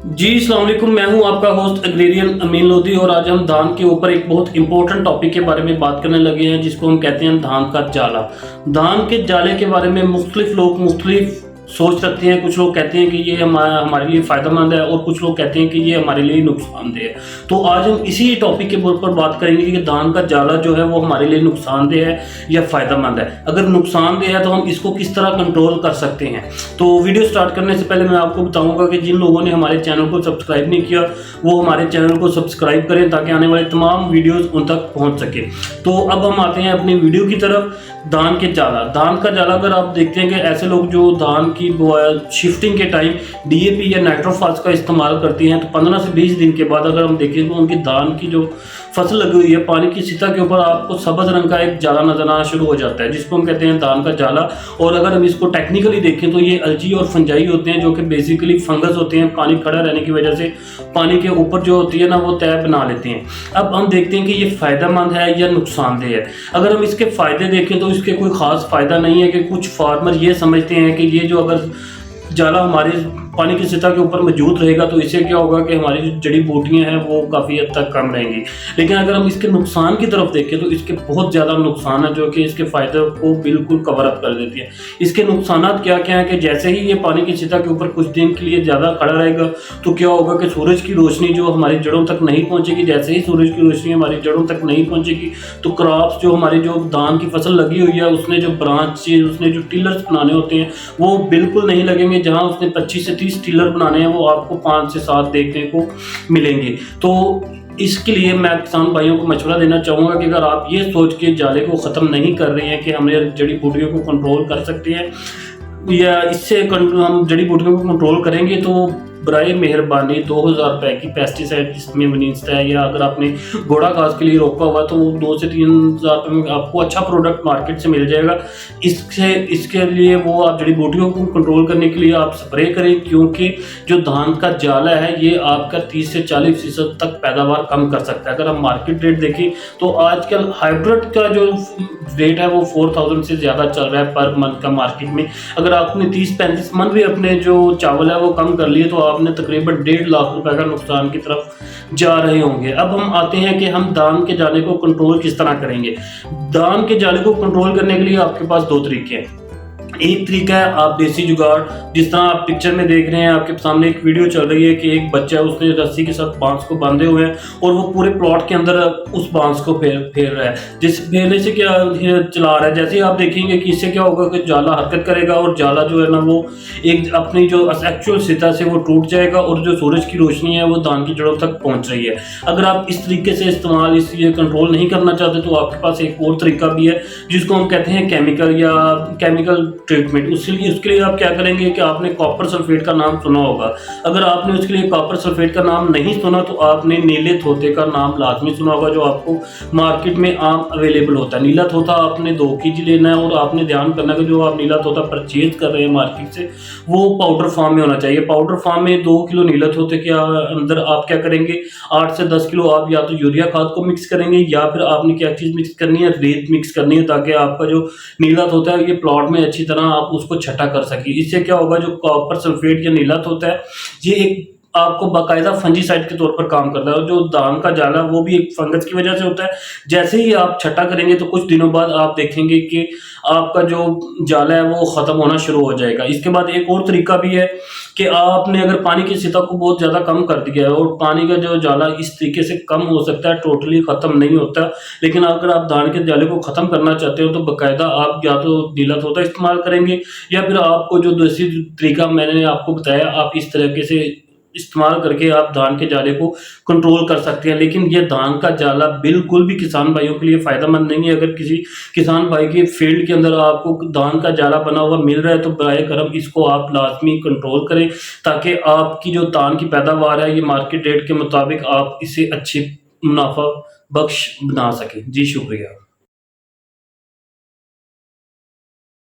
जी अस्सलाम वालेकुम। मैं हूं आपका होस्ट एग्रेरियन अमीन लोधी और आज हम धान के ऊपर एक बहुत इंपॉर्टेंट टॉपिक के बारे में बात करने लगे हैं जिसको हम कहते हैं धान का जाला। धान के जाले के बारे में मुख्तलिफ लोग मुख्तलिफ सोच रखते हैं। कुछ लोग कहते हैं कि ये हमारे लिए फ़ायदेमंद है और कुछ लोग कहते हैं कि ये हमारे लिए नुकसानदेह है। तो आज हम इसी टॉपिक के ऊपर बात करेंगे कि धान का जाला जो है वो हमारे लिए नुकसानदेह है या फ़ायदेमंद है। अगर नुकसानदेह है तो हम इसको किस तरह कंट्रोल कर सकते हैं। तो वीडियो स्टार्ट करने से पहले मैं आपको बताऊंगा कि जिन लोगों ने हमारे चैनल को सब्सक्राइब नहीं किया वो हमारे चैनल को सब्सक्राइब करें ताकि आने वाले तमाम वीडियोज़ उन तक पहुँच सके। तो अब हम आते हैं अपनी वीडियो की तरफ। धान के जाला, धान का जाला अगर आप देखते हैं कि ऐसे लोग जो धान की शिफ्टिंग के टाइम डीएपी या नाइट्रोफॉस का इस्तेमाल करती हैं तो 15 से 20 दिन के बाद अगर हम देखें तो उनकी धान की जो फसल लगी हुई है पानी की सतह के ऊपर आपको सब्ज रंग का एक जाला नजर आना शुरू हो जाता है जिसको हम कहते हैं धान का जाला। और अगर हम इसको टेक्निकली देखें तो ये अलजी और फंजाई होते हैं जो कि बेसिकली फंगस होते हैं। पानी खड़ा रहने की वजह से पानी के ऊपर जो होती है ना वो तह बना लेते हैं। अब हम देखते हैं कि ये फ़ायदेमंद है या नुकसानदेह है। अगर हम इसके फ़ायदे देखें तो इसके कोई ख़ास फ़ायदा नहीं है कि कुछ फार्मर ये समझते हैं कि ये जो अगर जाला हमारे पानी की सतह के ऊपर मौजूद रहेगा तो इससे क्या होगा कि हमारी जो जड़ी बूटियाँ हैं वो काफ़ी हद तक कम रहेंगी। लेकिन अगर हम इसके नुकसान की तरफ देखें तो इसके बहुत ज़्यादा नुकसान है जो कि इसके फ़ायदे को बिल्कुल कवर अप कर देती है। इसके नुकसान क्या क्या है कि जैसे ही ये पानी की सतह के ऊपर कुछ दिन के लिए ज़्यादा खड़ा रहेगा तो क्या होगा कि सूरज की रोशनी जो हमारी जड़ों तक नहीं पहुँचेगी। जैसे ही सूरज की रोशनी हमारी जड़ों तक नहीं पहुँचेगी तो क्रॉप्स जो हमारी जो धान की फसल लगी हुई है उसने जो ब्रांचेज उसने जो टिलर्स बनाने होते हैं वो बिल्कुल नहीं लगेंगे। जहाँ उसने 25 से 30 टिलर बनाने हैं वो आपको 5 से 7 देखने को मिलेंगे। तो इसके लिए मैं किसान भाइयों को मशवरा देना चाहूँगा कि अगर आप ये सोच के जाले को ख़त्म नहीं कर रहे हैं कि हमें जड़ी बूटियों को कंट्रोल कर सकते हैं या इससे हम जड़ी बूटियों को कंट्रोल करेंगे तो बराए मेहरबानी 2000 रुपये की पेस्टिसाइड जिसमें वनीस्टा है या अगर आपने घोड़ा घास के लिए रोका हुआ तो वो 2 से 3000 रुपये में आपको अच्छा प्रोडक्ट मार्केट से मिल जाएगा। इसके लिए वो आप जड़ी बूटियों को कंट्रोल करने के लिए आप स्प्रे करें क्योंकि जो धान का जाला है ये आपका 30 से 40% तक पैदावार कम कर सकता है। अगर हम मार्केट रेट देखें तो आजकल हाइब्रिड का जो रेट है वो 4000 से ज़्यादा चल रहा है पर मंथ का मार्केट में। अगर आपने 30-35 मन भी अपने जो चावल है वो कम कर लिए तो आपने तकरीबन 1.5 लाख रुपए का नुकसान की तरफ जा रहे होंगे। अब हम आते हैं कि हम धान के जाले को कंट्रोल किस तरह करेंगे। धान के जाले को कंट्रोल करने के लिए आपके पास 2 तरीके हैं। एक तरीका है आप देसी जुगाड़, जिस तरह आप पिक्चर में देख रहे हैं आपके सामने एक वीडियो चल रही है कि एक बच्चा उसने रस्सी के साथ बांस को बांधे हुए हैं और वो पूरे प्लॉट के अंदर उस बांस को फेर रहा है। जिस फेरने से क्या चला रहा है जैसे ही आप देखेंगे कि इससे क्या होगा कि जाला हरकत करेगा और जाला जो है ना वो एक अपनी जो एक्चुअल सतह से वो टूट जाएगा और जो सूरज की रोशनी है वो धान की जड़ों तक पहुंच रही है। अगर आप इस तरीके से इस्तेमाल इसलिए कंट्रोल नहीं करना चाहते तो आपके पास एक और तरीका भी है जिसको हम कहते हैं केमिकल ट्रीटमेंट। उसके लिए आप क्या करेंगे कि आपने कॉपर सल्फेट का नाम सुना होगा। अगर आपने उसके लिए कॉपर सल्फेट का नाम नहीं सुना तो आपने नीले थोते का नाम लाजमी सुना होगा जो आपको मार्केट में आम अवेलेबल होता है। नीला थोता आपने 2 kg लेना है और आपने ध्यान करना है कि जो आप नीला थोता परचेज कर रहे हैं मार्केट से वो पाउडर फॉर्म में होना चाहिए। पाउडर फॉर्म में 2 किलो नीला थोते के अंदर आप क्या करेंगे 8 से 10 किलो आप या तो यूरिया खाद को मिक्स करेंगे या फिर आपने क्या चीज़ मिक्स करनी है, रेत मिक्स करनी है ताकि आपका जो नीला थोता है ये प्लॉट में अच्छी तरह आप उसको छटा कर सके। इससे क्या होगा जो कॉपर सल्फेट या नीला होता है ये एक आपको बाकायदा फंजीसाइड के तौर पर काम करता है और जो धान का जाला वो भी एक फंगस की वजह से होता है। जैसे ही आप छटा करेंगे तो कुछ दिनों बाद आप देखेंगे कि आपका जो जाला है वो ख़त्म होना शुरू हो जाएगा। इसके बाद एक और तरीका भी है कि आपने अगर पानी की सतह को बहुत ज़्यादा कम कर दिया है और पानी का जो जाला इस तरीके से कम हो सकता है, टोटली ख़त्म नहीं होता, लेकिन अगर आप धान के जाले को ख़त्म करना चाहते हो तो बाकायदा आप या तो नीला थोता इस्तेमाल करेंगे या फिर आपको जो देसी तरीका मैंने आपको बताया आप इस तरीके से इस्तेमाल करके आप धान के जाले को कंट्रोल कर सकते हैं। लेकिन ये धान का जाला बिल्कुल भी किसान भाइयों के लिए फ़ायदेमंद नहीं है। अगर किसी किसान भाई के फील्ड के अंदर आपको धान का जाला बना हुआ मिल रहा है तो बराए करम इसको आप लाजमी कंट्रोल करें ताकि आपकी जो धान की पैदावार है ये मार्केट रेट के मुताबिक आप इसे अच्छी मुनाफा बख्श बना सकें। जी शुक्रिया।